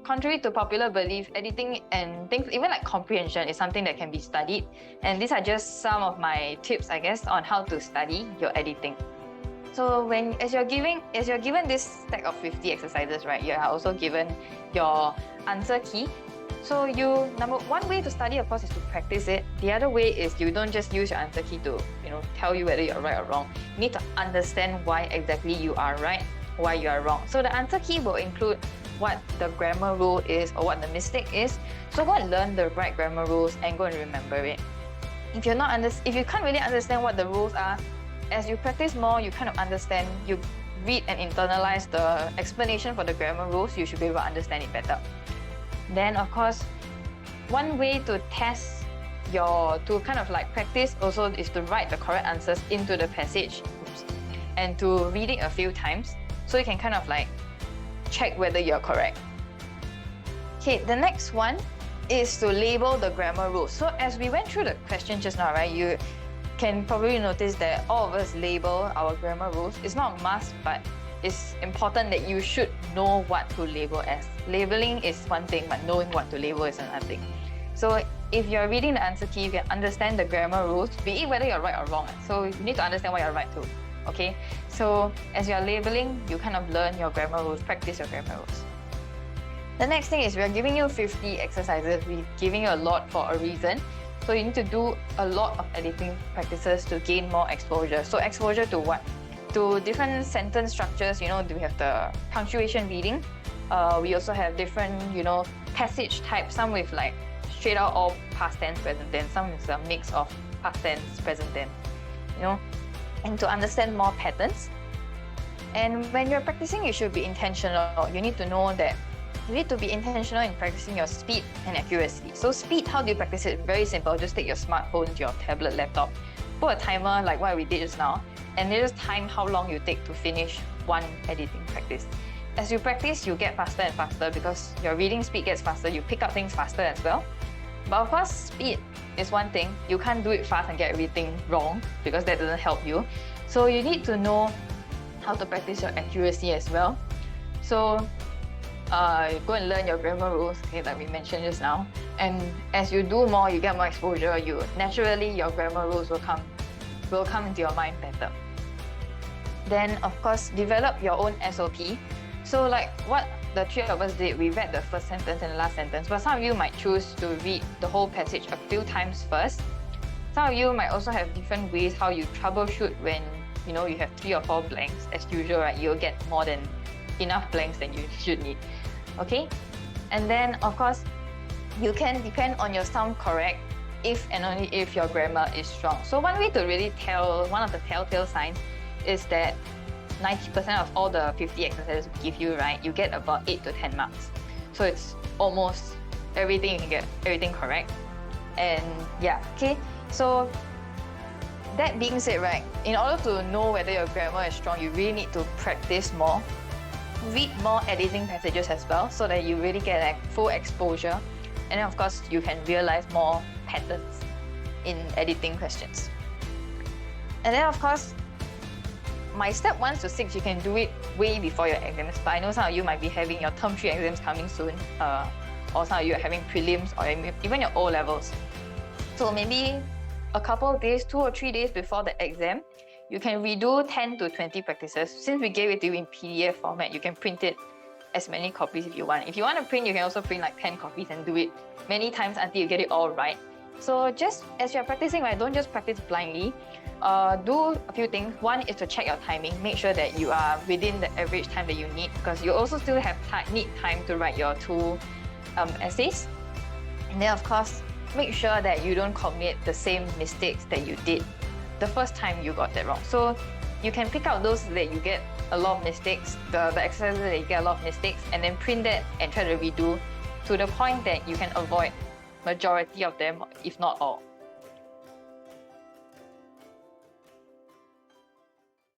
contrary to popular belief, editing and things, even like comprehension, is something that can be studied. And these are just some of my tips, I guess, on how to study your editing. So as you're given this stack of 50 exercises, right, you are also given your answer key. So one way to study, of course, is to practice it. The other way is you don't just use your answer key to, tell you whether you're right or wrong. You need to understand why exactly you are right, why you are wrong. So the answer key will include what the grammar rule is or what the mistake is. So go and learn the right grammar rules and go and remember it. If you can't really understand what the rules are, as you practice more, you kind of understand, you read and internalize the explanation for the grammar rules, you should be able to understand it better. Then, of course, one way to practice also is to write the correct answers into the passage and to read it a few times so you can kind of like check whether you're correct. Okay, the next one is to label the grammar rules. So as we went through the question just now, right, you can probably notice that all of us label our grammar rules. It's not a must, but it's important that you should know what to label as. Labeling is one thing, but knowing what to label is another thing. So if you're reading the answer key, you can understand the grammar rules, be it whether you're right or wrong. So you need to understand what you're right to. Okay? So as you're labeling, you kind of learn your grammar rules, practice your grammar rules. The next thing is we're giving you 50 exercises. We're giving you a lot for a reason. So you need to do a lot of editing practices to gain more exposure. So exposure to what? To different sentence structures. We have the punctuation reading. We also have different, passage types. Some with like straight out all past tense, present tense. Some is a mix of past tense, present tense. And to understand more patterns. And when you're practicing, you should be intentional. You need to know that you need to be intentional in practicing your speed and accuracy. So speed, how do you practice it? Very simple. Just take your smartphone, your tablet, laptop, put a timer like what we did just now, and then just time how long you take to finish one editing practice. As you practice, you get faster and faster because your reading speed gets faster. You pick up things faster as well. But of course, speed is one thing. You can't do it fast and get everything wrong because that doesn't help you. So you need to know how to practice your accuracy as well. So go and learn your grammar rules, okay, like we mentioned just now. And as you do more, you get more exposure. Naturally your grammar rules will come into your mind better. Then, of course, develop your own SOP. So like what the three of us did, we read the first sentence and the last sentence, but some of you might choose to read the whole passage a few times first. Some of you might also have different ways how you troubleshoot when you have 3 or 4 blanks. As usual, right, you'll get more than enough blanks than you should need. Okay? And then, of course, you can depend on your sound correct if and only if your grammar is strong. So one way to really tell, one of the telltale signs is that 90% of all the 50 exercises we give you, right, you get about 8 to 10 marks. So it's almost everything, you can get everything correct. And yeah, okay? So that being said, right, in order to know whether your grammar is strong, you really need to practice more. Read more editing passages as well so that you really get like full exposure. And then of course, you can realize more patterns in editing questions. And then of course, my step 1 to 6, you can do it way before your exams. But I know some of you might be having your term 3 exams coming soon, or some of you are having prelims or even your O-levels. So maybe a couple of days, 2 or 3 days before the exam, you can redo 10 to 20 practices. Since we gave it to you in PDF format, you can print it as many copies if you want. If you want to print, you can also print like 10 copies and do it many times until you get it all right. So just as you're practicing, right, don't just practice blindly. Do a few things. One is to check your timing. Make sure that you are within the average time that you need, because you also still need time to write your 2 essays. And then of course, make sure that you don't commit the same mistakes that you did the first time you got that wrong. So you can pick out those that you get a lot of mistakes, the exercises that you get a lot of mistakes, and then print that and try to redo to the point that you can avoid majority of them, if not all.